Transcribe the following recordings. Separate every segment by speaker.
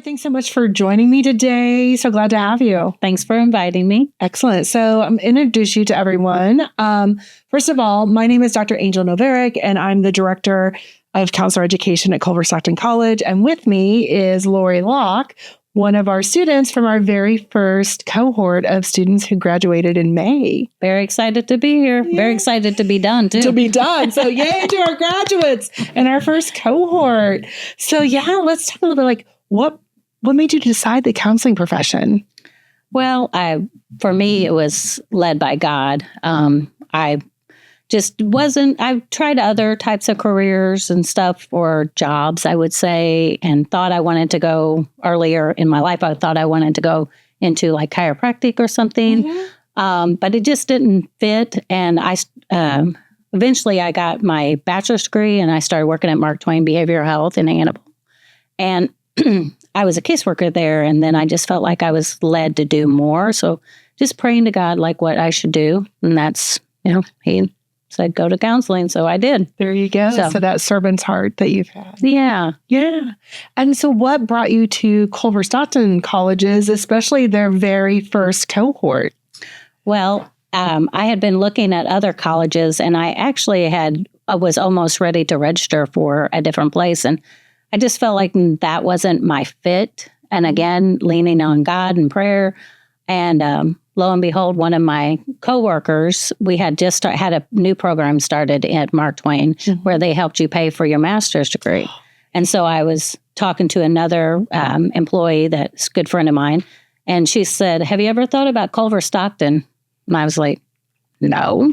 Speaker 1: thanks so much for joining me today. So glad to have you.
Speaker 2: Thanks for inviting me.
Speaker 1: Excellent. So I'm going to introduce you to everyone. First of all, my name is Dr. Angel Knoverek, and I'm the Director of Counselor Education at Culver-Stockton College. And with me is Lorrie Lock, one of our students from our very first cohort of students who graduated in May.
Speaker 2: Very excited to be here. Yeah. Very excited to be done, too.
Speaker 1: To be done. So yay to our graduates and our first cohort. So let's talk a little bit like what made you decide the counseling profession?
Speaker 2: Well, for me, it was led by God. I just wasn't, I tried other types of careers and stuff or jobs, I would say, and thought I wanted to go earlier in my life. I thought I wanted to go into like chiropractic or something, but it just didn't fit. And eventually I got my bachelor's degree and I started working at Mark Twain Behavioral Health in Annabelle. And I was a caseworker there. And then I just felt like I was led to do more. So just praying to God, like what I should do. And that's, he said, go to counseling. So I did.
Speaker 1: There you go. So that servant's heart that you've had.
Speaker 2: Yeah.
Speaker 1: Yeah. And so what brought you to Culver-Stockton colleges, especially their very first cohort?
Speaker 2: Well, I had been looking at other colleges and I actually was almost ready to register for a different place. And I just felt like that wasn't my fit. And again, leaning on God and prayer. And lo and behold, one of my coworkers, we had just had a new program started at Mark Twain where they helped you pay for your master's degree. And so I was talking to another employee that's a good friend of mine. And she said, have you ever thought about Culver-Stockton? And I was like, no,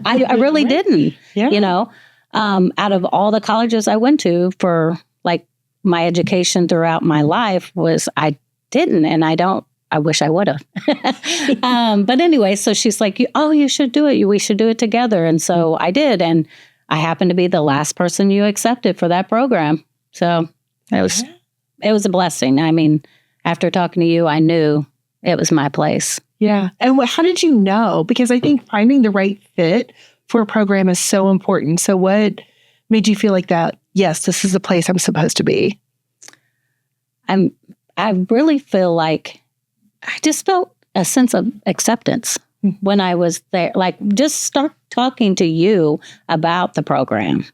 Speaker 2: I really didn't. Yeah. Out of all the colleges I went to for like my education throughout my life I didn't, and I wish I would have. But anyway, so she's like, you should do it. We should do it together. And so I did. And I happened to be the last person you accepted for that program. So it was a blessing. I mean, after talking to you, I knew it was my place.
Speaker 1: Yeah. And how did you know? Because I think finding the right fit for a program is so important. So what made you feel like that? Yes, this is the place I'm supposed to be.
Speaker 2: I really feel like I just felt a sense of acceptance when I was there. Like just start talking to you about the program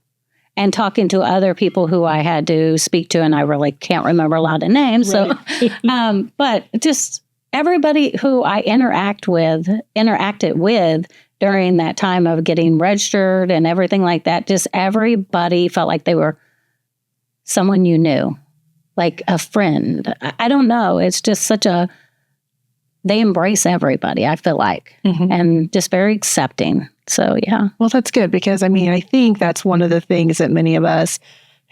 Speaker 2: and talking to other people who I had to speak to, and I really can't remember a lot of names. Right. So, but just everybody who I interacted with during that time of getting registered and everything like that, just everybody felt like they were someone you knew, like a friend. I don't know. It's just they embrace everybody, I feel like, and just very accepting. So, yeah.
Speaker 1: Well, that's good because, I think that's one of the things that many of us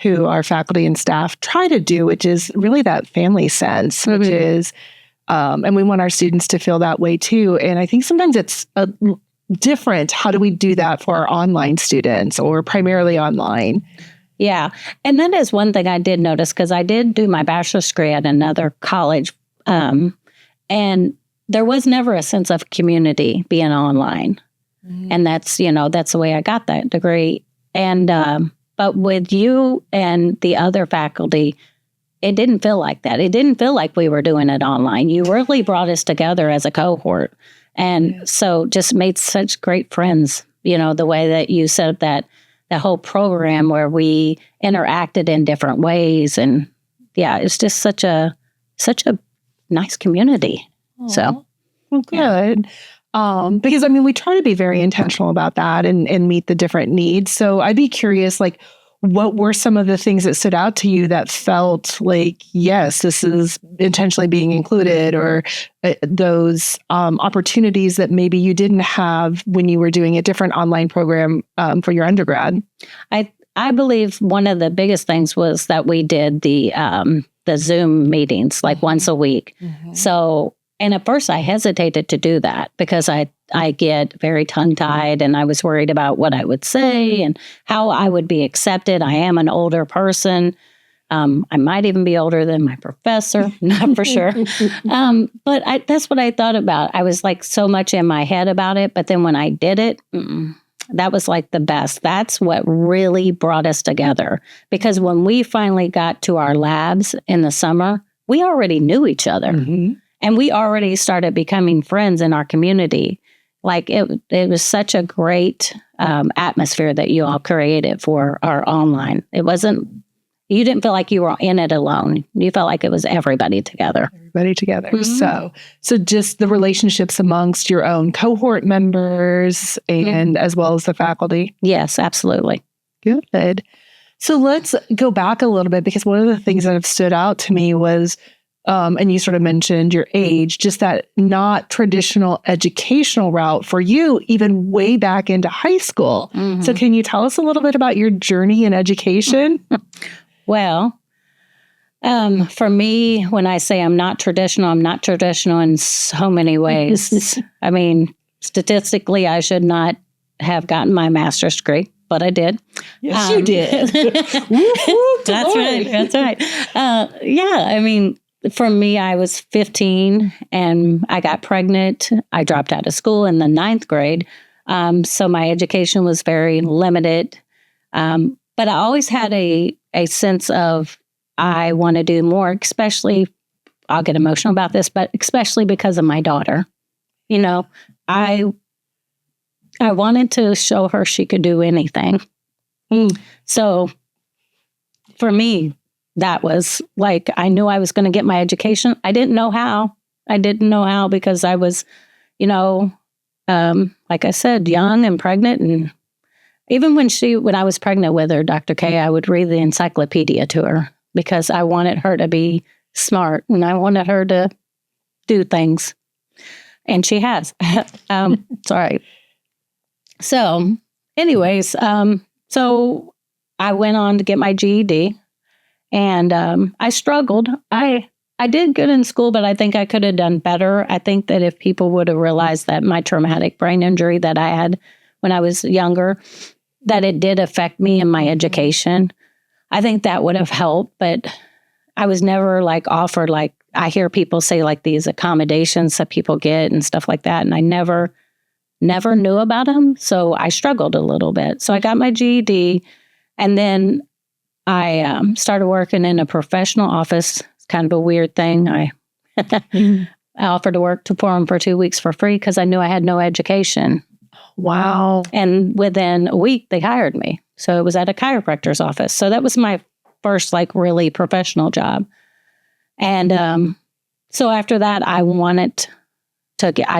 Speaker 1: who are faculty and staff try to do, which is really that family sense, which is, and we want our students to feel that way too. And I think sometimes it's different. How do we do that for our online students or primarily online?
Speaker 2: Yeah. And that is one thing I did notice because I did do my bachelor's degree at another college. And there was never a sense of community being online. And that's the way I got that degree. And, but with you and the other faculty, it didn't feel like that. It didn't feel like we were doing it online. You really brought us together as a cohort. And so just made such great friends, the way that you set up that whole program where we interacted in different ways. And yeah, it's just such a nice community.
Speaker 1: Aww.
Speaker 2: So,
Speaker 1: well, good. Because we try to be very intentional about that and meet the different needs. So I'd be curious, like, what were some of the things that stood out to you that felt like, yes, this is intentionally being included, or those opportunities that maybe you didn't have when you were doing a different online program for your undergrad?
Speaker 2: I believe one of the biggest things was that we did the Zoom meetings like once a week. So, and at first I hesitated to do that because I get very tongue-tied and I was worried about what I would say and how I would be accepted. I am an older person. I might even be older than my professor, not for sure. But that's what I thought about. I was like so much in my head about it. But then when I did it, that was like the best. That's what really brought us together. Because when we finally got to our labs in the summer, we already knew each other.
Speaker 1: Mm-hmm.
Speaker 2: And we already started becoming friends in our community. Like it was such a great atmosphere that you all created for our online. It wasn't, you didn't feel like you were in it alone. You felt like it was everybody together.
Speaker 1: Everybody together. Mm-hmm. So just the relationships amongst your own cohort members and as well as the faculty.
Speaker 2: Yes, absolutely.
Speaker 1: Good. So let's go back a little bit, because one of the things that have stood out to me was, and you sort of mentioned your age, just that not traditional educational route for you, even way back into high school. Mm-hmm. So can you tell us a little bit about your journey in education?
Speaker 2: Well, for me, when I say I'm not traditional in so many ways. I mean, statistically, I should not have gotten my master's degree, but I did.
Speaker 1: Yes, you did.
Speaker 2: That's right. Yeah, I mean, for me, I was 15 and I got pregnant. I dropped out of school in the 9th grade. So my education was very limited. But I always had a sense of I want to do more, especially, I'll get emotional about this, but especially because of my daughter. You know, I wanted to show her she could do anything. So for me, that was like, I knew I was going to get my education. I didn't know how. Because I was, like I said, young and pregnant. And even when I was pregnant with her, Dr. K, I would read the encyclopedia to her because I wanted her to be smart and I wanted her to do things. And she has. Sorry. So anyways, so I went on to get my GED. And I struggled. I did good in school, but I think I could have done better. I think that if people would have realized that my traumatic brain injury that I had when I was younger, that it did affect me in my education, I think that would have helped. But I was never offered, I hear people say these accommodations that people get and stuff like that. And I never knew about them. So I struggled a little bit. So I got my GED, and then I started working in a professional office. It's kind of a weird thing. I offered to work for them for 2 weeks for free because I knew I had no education.
Speaker 1: Wow.
Speaker 2: And within a week, they hired me. So it was at a chiropractor's office. So that was my first really professional job. And so after that, I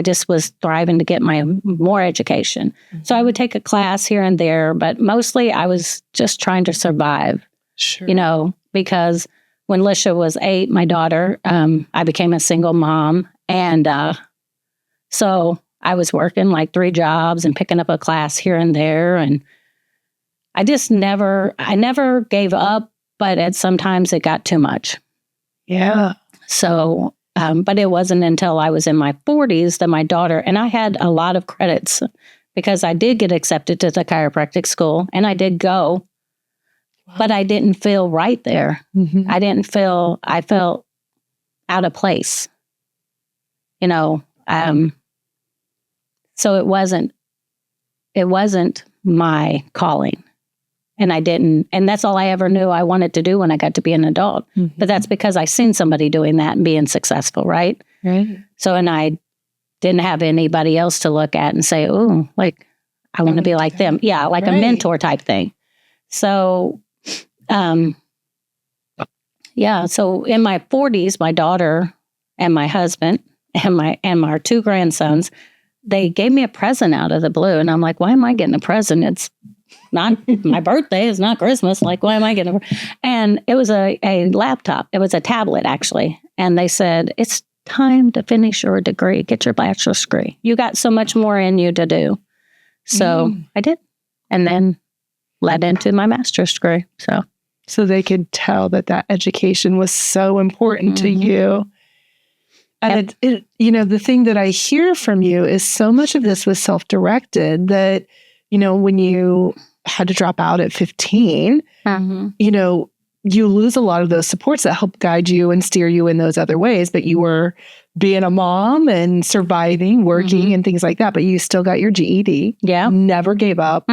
Speaker 2: just was thriving to get my more education. Mm-hmm. So I would take a class here and there, but mostly I was just trying to survive. Sure. Because when Lisha was 8, my daughter, I became a single mom. And so I was working 3 jobs and picking up a class here and there. And I never gave up, but sometimes it got too much.
Speaker 1: Yeah.
Speaker 2: So, but it wasn't until I was in my 40s that my daughter, and I had a lot of credits because I did get accepted to the chiropractic school and I did go. But I didn't feel right there. Mm-hmm. I felt out of place, so it wasn't my calling. And that's all I ever knew I wanted to do when I got to be an adult. Mm-hmm. But that's because I seen somebody doing that and being successful, right?
Speaker 1: Right.
Speaker 2: So, and I didn't have anybody else to look at and say, oh, I want to be like them. Yeah, a mentor type thing. So, so in my 40s, my daughter and my husband and my 2 grandsons, they gave me a present out of the blue. And I'm like, why am I getting a present? It's not my birthday. It's not Christmas. Why am I getting And it was a laptop. It was a tablet, actually. And they said, it's time to finish your degree, get your bachelor's degree. You got so much more in you to do. So I did. And then led into my master's degree.
Speaker 1: So they could tell that education was so important to you. And it the thing that I hear from you is so much of this was self-directed that, when you had to drop out at 15, you lose a lot of those supports that help guide you and steer you in those other ways. But you were being a mom and surviving, working and things like that. But you still got your GED.
Speaker 2: Yeah.
Speaker 1: Never gave up.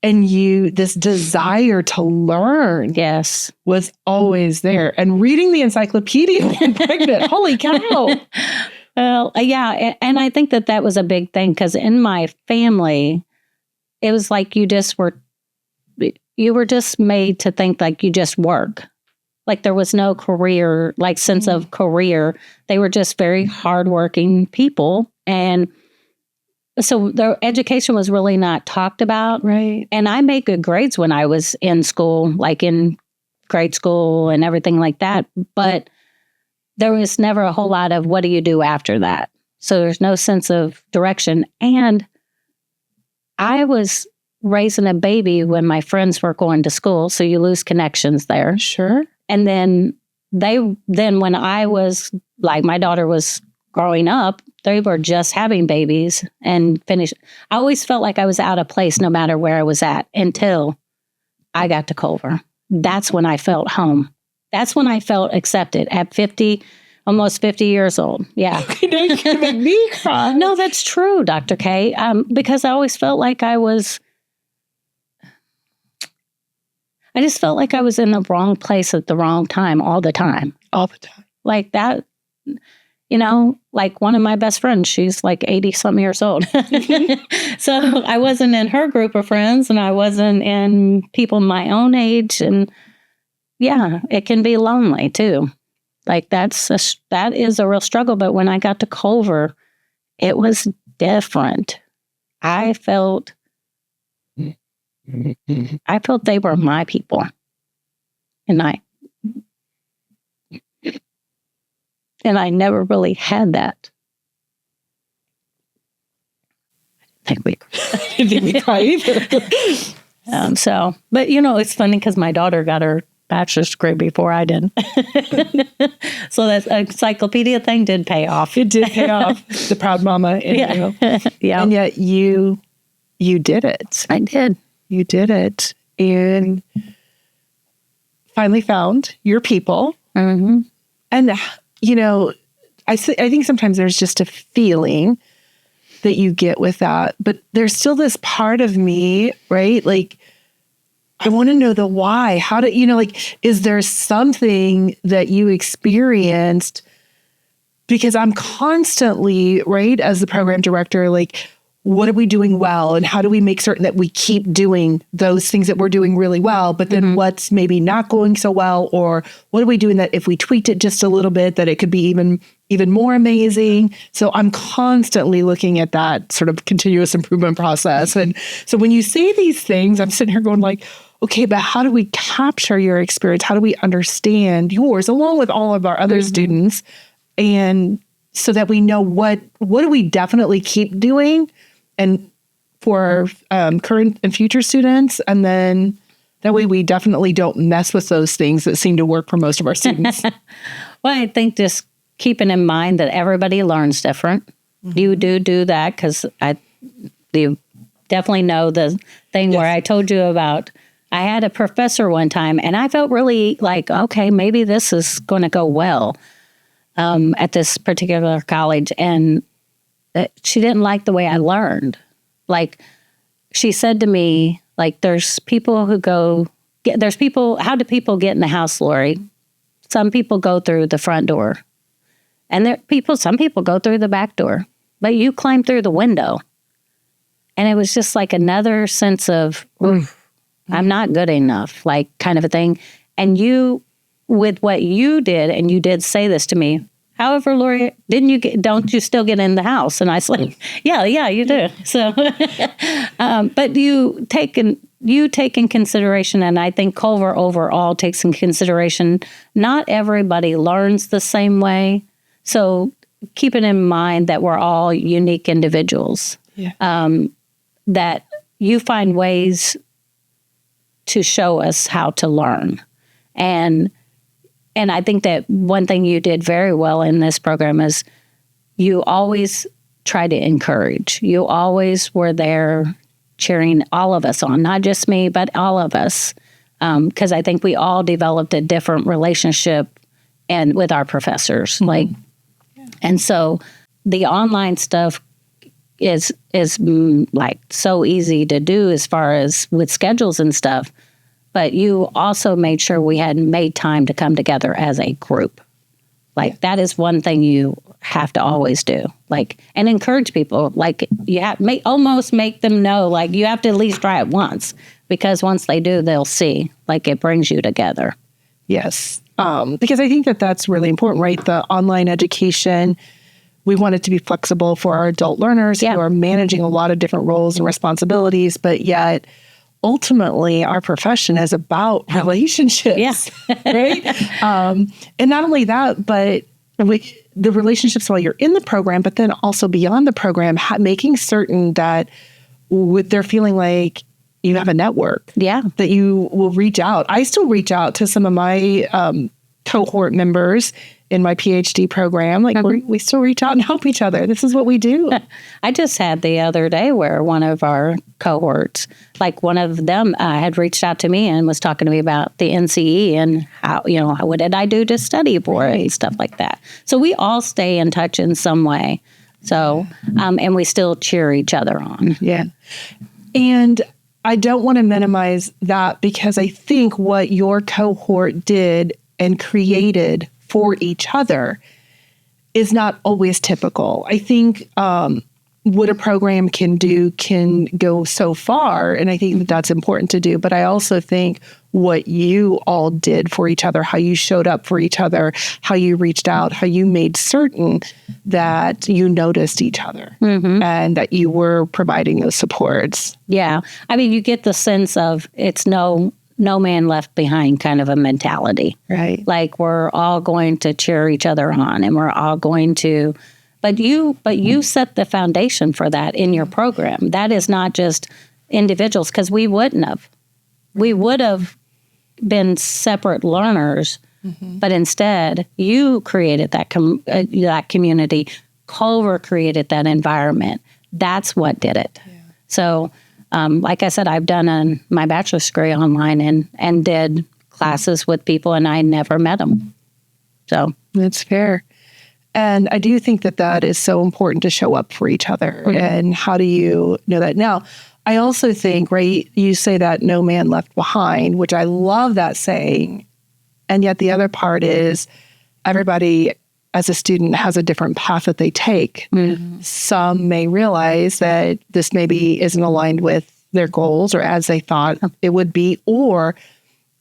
Speaker 1: And this desire to learn
Speaker 2: Yes.
Speaker 1: was always there. And reading the encyclopedia when pregnant, holy cow.
Speaker 2: Well, yeah. And I think that was a big thing because in my family, it was like you were just made to think like you just work. Like there was no career, like sense of career. They were just very hardworking people. And so their education was really not talked about.
Speaker 1: Right.
Speaker 2: And I made good grades when I was in school, like in grade school and everything like that. But there was never a whole lot of what do you do after that? So there's no sense of direction. And I was raising a baby when my friends were going to school. So you lose connections there.
Speaker 1: Sure.
Speaker 2: And then when I was like, my daughter was growing up, they were just having babies and finished. I always felt like I was out of place no matter where I was at until I got to Culver. That's when I felt home. That's when I felt accepted at 50, almost 50 years old. Yeah.
Speaker 1: You're going to make me cry.
Speaker 2: No, that's true, Dr. K. Because I always felt like I just felt like I was in the wrong place at the wrong time all the time.
Speaker 1: All the time.
Speaker 2: Like that, like one of my best friends, she's like 80-something years old. So I wasn't in her group of friends and I wasn't in people my own age. And yeah, it can be lonely too. Like that is a real struggle. But when I got to Culver, it was different. I felt they were my people. And I never really had that. I didn't think we
Speaker 1: cry either.
Speaker 2: But it's funny because my daughter got her bachelor's degree before I did. So that encyclopedia thing did pay off.
Speaker 1: It did pay off. The proud mama in you.
Speaker 2: Yeah.
Speaker 1: And yet you did it.
Speaker 2: I did.
Speaker 1: You did it. And finally found your people.
Speaker 2: Mm-hmm.
Speaker 1: And, I think sometimes there's just a feeling that you get with that. But there's still this part of me, right? Like, I want to know the why. How is there something that you experienced? Because I'm constantly, right, as the program director, like, what are we doing well? And how do we make certain that we keep doing those things that we're doing really well, but then what's maybe not going so well? Or what are we doing that if we tweaked it just a little bit, that it could be even more amazing? So I'm constantly looking at that sort of continuous improvement process. And so when you say these things, I'm sitting here going like, okay, but how do we capture your experience? How do we understand yours along with all of our other students? And so that we know what do we definitely keep doing and for current and future students. And then that way we definitely don't mess with those things that seem to work for most of our students.
Speaker 2: Well, I think just keeping in mind that everybody learns different. Mm-hmm. You do that because you definitely know the thing where I told you about. I had a professor one time and I felt really like, okay, maybe this is going to go well at this particular college. And she didn't like the way I learned. Like she said to me, like, there's people how do people get in the house, Lorrie? Some people go through the front door and some people go through the back door, but you climb through the window. And it was just like another sense of, I'm not good enough, like kind of a thing. And you, with what you did, and you did say this to me, however, Lorrie, don't you still get in the house? And I was like, yeah, you do. So, but you take in consideration, and I think Culver overall takes in consideration, not everybody learns the same way. So keeping in mind that we're all unique individuals, that you find ways to show us how to learn. And I think that one thing you did very well in this program is you always try to encourage. You always were there cheering all of us on, not just me, but all of us. Because I think we all developed a different relationship and with our professors. And so the online stuff, like so easy to do as far as with schedules and stuff. But you also made sure we had made time to come together as a group. Like that is one thing you have to always do. Like, and encourage people. Like you have almost make them know. Like you have to at least try it once, because once they do, they'll see. Like it brings you together.
Speaker 1: Yes, because I think that that's really important, right? The online education. We want it to be flexible for our adult learners who are managing a lot of different roles and responsibilities, but yet ultimately our profession is about relationships, right? And not only that, but the relationships while you're in the program, but then also beyond the program, making certain that they're feeling like you have a network, that you will reach out. I still reach out to some of my cohort members in my PhD program. Like we still reach out and help each other. This is what we do.
Speaker 2: I just had the other day where one of our cohorts, like one of them had reached out to me and was talking to me about the NCE and how, what did I do to study for it and stuff like that. So we all stay in touch in some way. So, and we still cheer each other on.
Speaker 1: Yeah. And I don't want to minimize that, because I think what your cohort did and created for each other is not always typical. I think what a program can do can go so far, and I think that that's important to do. But I also think what you all did for each other, how you showed up for each other, how you reached out, how you made certain that you noticed each other and that you were providing those supports.
Speaker 2: Yeah. I mean, you get the sense of it's no man left behind kind of a mentality.
Speaker 1: Right.
Speaker 2: Like we're all going to cheer each other on, and we're all going to, but you set the foundation for that in your program. That is not just individuals, because we wouldn't have. We would have been separate learners, but instead you created that that community. Culver created that environment. That's what did it. Yeah. So, like I said, I've done my bachelor's degree online and did classes with people, and I never met them. So
Speaker 1: that's fair. And I do think that that is so important to show up for each other. And how do you know that? Now, I also think, right, you say that no man left behind, which I love that saying. And yet the other part is everybody as a student has a different path that they take. Some may realize that this maybe isn't aligned with their goals or as they thought it would be, or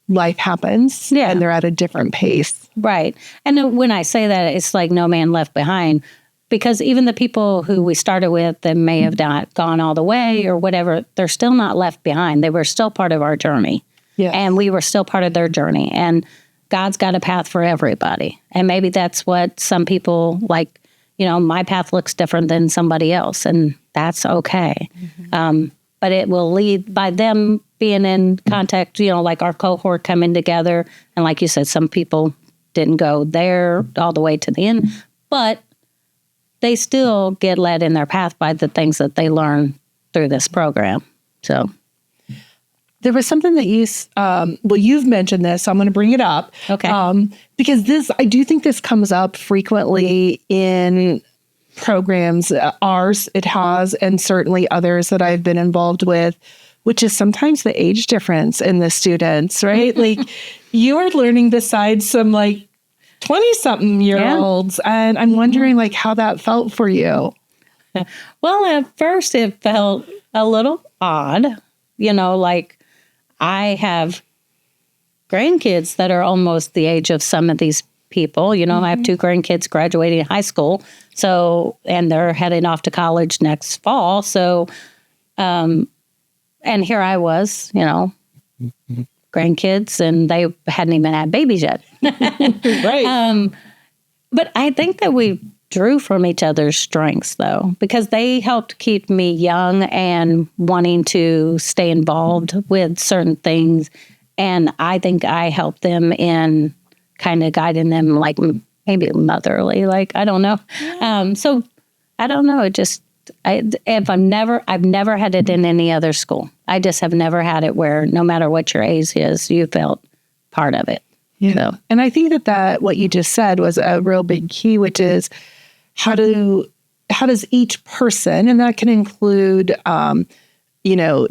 Speaker 1: life happens and they're at a different pace.
Speaker 2: Right. And when I say that, it's like no man left behind, because even the people who we started with that may have not gone all the way or whatever, they're still not left behind. They were still part of our journey. Yeah. And we were still part of their journey. And God's got a path for everybody. And maybe that's what some people like, my path looks different than somebody else, and that's okay. But it will lead by them being in contact, like our cohort coming together. And like you said, some people didn't go there all the way to the end, but they still get led in their path by the things that they learn through this program. So
Speaker 1: there was something that you've mentioned this, so I'm going to bring it up.
Speaker 2: Okay.
Speaker 1: Because I do think this comes up frequently in programs. Ours, it has, and certainly others that I've been involved with, which is sometimes the age difference in the students, right? Like you are learning besides some 20-something year olds. And I'm wondering how that felt for you.
Speaker 2: Well, at first it felt a little odd, I have grandkids that are almost the age of some of these people. I have 2 grandkids graduating high school. So, and they're heading off to college next fall. So, and here I was, grandkids, and they hadn't even had babies yet.
Speaker 1: Right.
Speaker 2: But I think that we drew from each other's strengths, though, because they helped keep me young and wanting to stay involved with certain things. And I think I helped them in kind of guiding them, maybe motherly, I don't know. Yeah. So I don't know. It just, I've never had it in any other school. I just have never had it where no matter what your age is, you felt part of it.
Speaker 1: Yeah. So. And I think that what you just said was a real big key, which is how do how does each person, and that can include,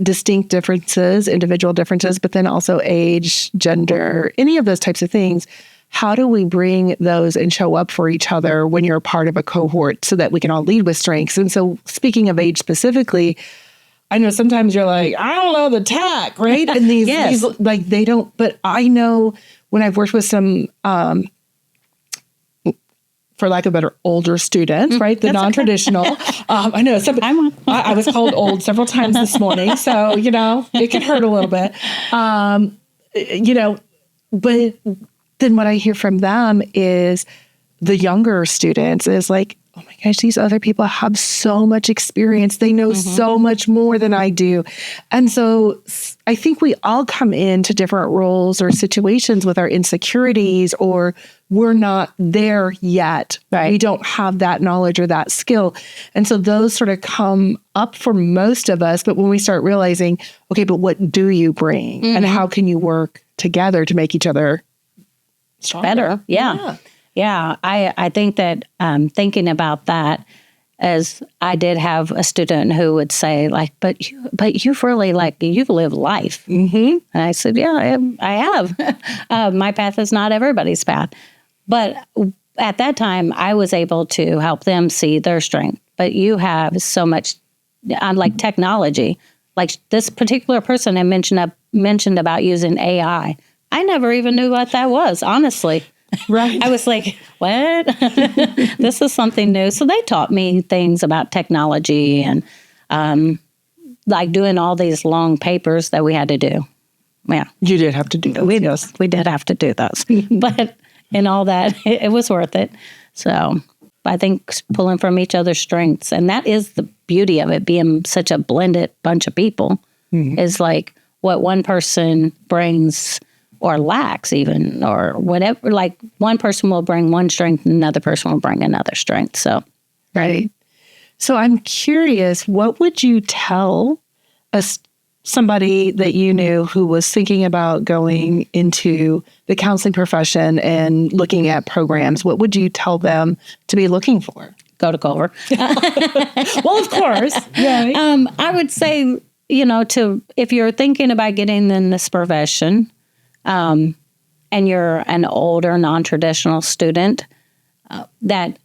Speaker 1: distinct differences, individual differences, but then also age, gender, any of those types of things. How do we bring those and show up for each other when you're a part of a cohort so that we can all lead with strengths? And so speaking of age specifically, I know sometimes you're like, I don't know the tack, right? And these,
Speaker 2: Yes.
Speaker 1: these like they don't, but I know when I've worked with some, for lack of a better, older students, right? The non-traditional. Okay. I know I was called old several times this morning, so, it can hurt a little bit. But then what I hear from them is the younger students is like, oh my gosh, these other people have so much experience. They know so much more than I do. And so I think we all come into different roles or situations with our insecurities, or we're not there yet.
Speaker 2: Right.
Speaker 1: We don't have that knowledge or that skill. And so those sort of come up for most of us. But when we start realizing, okay, but what do you bring? And how can you work together to make each other stronger?
Speaker 2: Better? Yeah. I think that thinking about that, as I did have a student who would say, like, but you've really, you've lived life. And I said, yeah, I have. My path is not everybody's path. But at that time, I was able to help them see their strength. But you have so much, like technology, like this particular person I mentioned about using AI. I never even knew what that was, honestly.
Speaker 1: Right.
Speaker 2: I was like, what? This is something new. So they taught me things about technology and like doing all these long papers that we had to do. Yeah.
Speaker 1: You did have to do those.
Speaker 2: We did have to do those. But in all that, it was worth it. So I think pulling from each other's strengths, and that is the beauty of it being such a blended bunch of people, is like what one person brings or lacks even, or whatever, like one person will bring one strength and another person will bring another strength. So,
Speaker 1: right. So I'm curious, what would you tell somebody that you knew who was thinking about going into the counseling profession and looking at programs? What would you tell them to be looking for?
Speaker 2: Go to Culver.
Speaker 1: Well, of course. Yeah.
Speaker 2: I would say, if you're thinking about getting in this profession, and you're an older, non-traditional student, that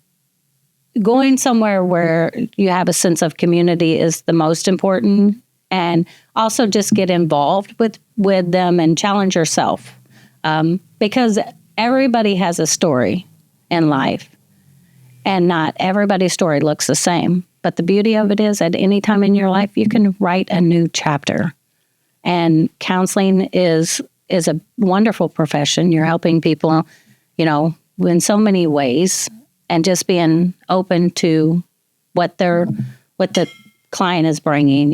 Speaker 2: going somewhere where you have a sense of community is the most important. And also just get involved with them and challenge yourself. Because everybody has a story in life. And not everybody's story looks the same. But the beauty of it is at any time in your life, you can write a new chapter. And counseling is a wonderful profession. You're helping people, in so many ways, and just being open to what the client is bringing,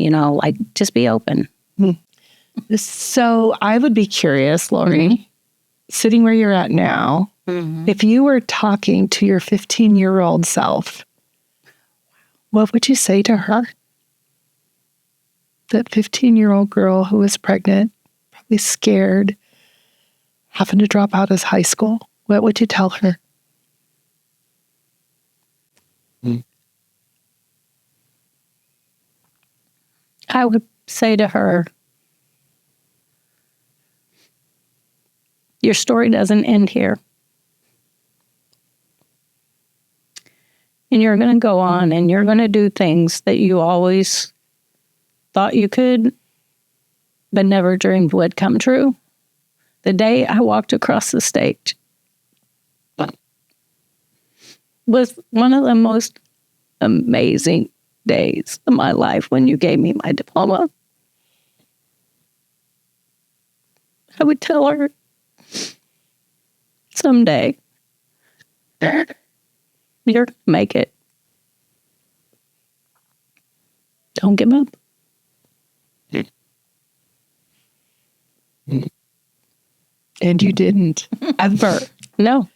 Speaker 2: just be open.
Speaker 1: So I would be curious, Lorrie, sitting where you're at now, if you were talking to your 15-year-old self, what would you say to her? That 15-year-old girl who was pregnant, probably scared, having to drop out of high school. What would you tell her?
Speaker 2: I would say to her, your story doesn't end here. And you're going to go on and you're going to do things that you always thought you could, but never dreamed would come true. The day I walked across the stage was one of the most amazing days of my life when you gave me my diploma. I would tell her, someday, you're going to make it. Don't give up.
Speaker 1: And you didn't, ever.
Speaker 2: No.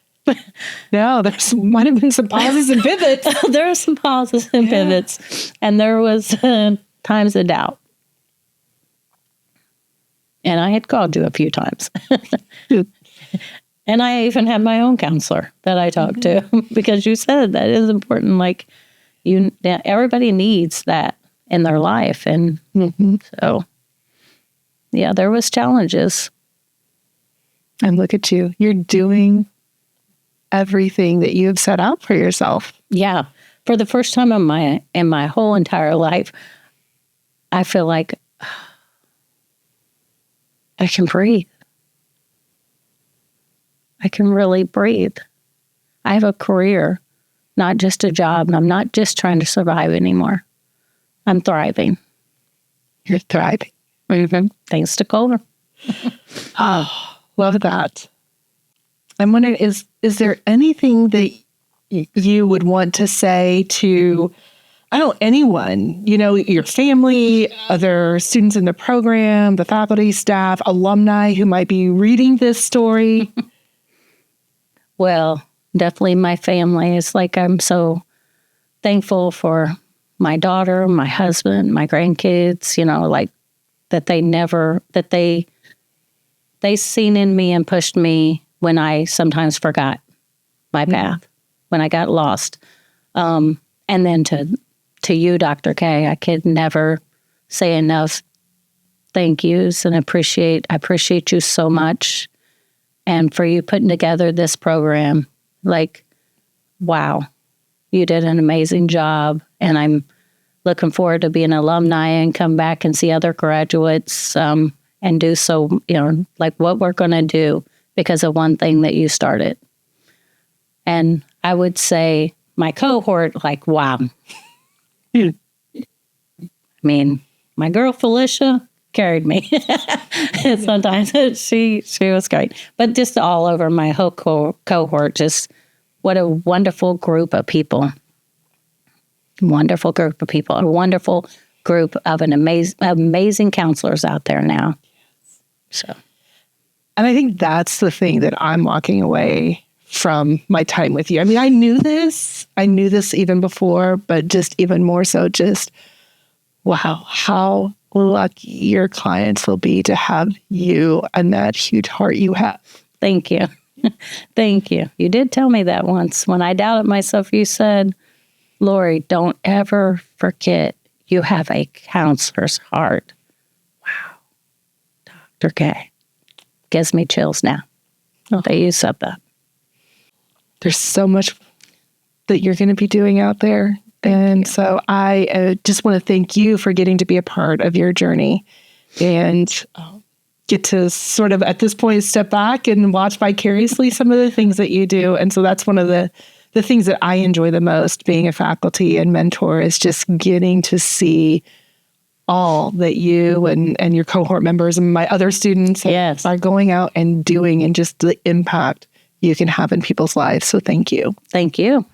Speaker 1: No, might have been some pauses and pivots.
Speaker 2: There were some pauses and pivots. And there was times of doubt. And I had called you a few times. And I even had my own counselor that I talked to, because you said that is important. Like, Everybody needs that in their life. And so, yeah, there was challenges.
Speaker 1: And look at you. You're doing everything that you have set out for yourself.
Speaker 2: Yeah. For the first time in my whole entire life, I feel like I can breathe. I can really breathe. I have a career, not just a job, and I'm not just trying to survive anymore. I'm thriving.
Speaker 1: You're thriving.
Speaker 2: Thanks to Culver.
Speaker 1: Oh, love that. I'm wondering, is there anything that you would want to say to, anyone, your family, other students in the program, the faculty, staff, alumni who might be reading this story?
Speaker 2: Well, definitely my family. It's like I'm so thankful for my daughter, my husband, my grandkids, like that they seen in me and pushed me when I sometimes forgot my path, when I got lost. And then to you, Dr. K, I could never say enough thank yous and I appreciate you so much. And for you putting together this program, wow, you did an amazing job. And I'm looking forward to being an alumni and come back and see other graduates and do so, what we're going to do because of one thing that you started. And I would say my cohort, wow. I mean, my girl Felicia carried me. Sometimes she was great. But just all over my whole cohort, just what a wonderful group of people. Wonderful group of people. A wonderful group of amazing counselors out there now. So,
Speaker 1: and I think that's the thing that I'm walking away from my time with you. I mean, I knew this even before, but just even more so, wow, how lucky your clients will be to have you and that huge heart you have.
Speaker 2: Thank you. Thank you. You did tell me that once. When I doubted myself, you said, Lorrie, don't ever forget you have a counselor's heart. Wow. Dr. K. Gives me chills now that you said that.
Speaker 1: There's so much that you're going to be doing out there. So I just want to thank you for getting to be a part of your journey and get to sort of at this point step back and watch vicariously some of the things that you do. And so that's one of the things that I enjoy the most being a faculty and mentor is just getting to see all that you and your cohort members and my other students are going out and doing and just the impact you can have in people's lives. So thank you.
Speaker 2: Thank you.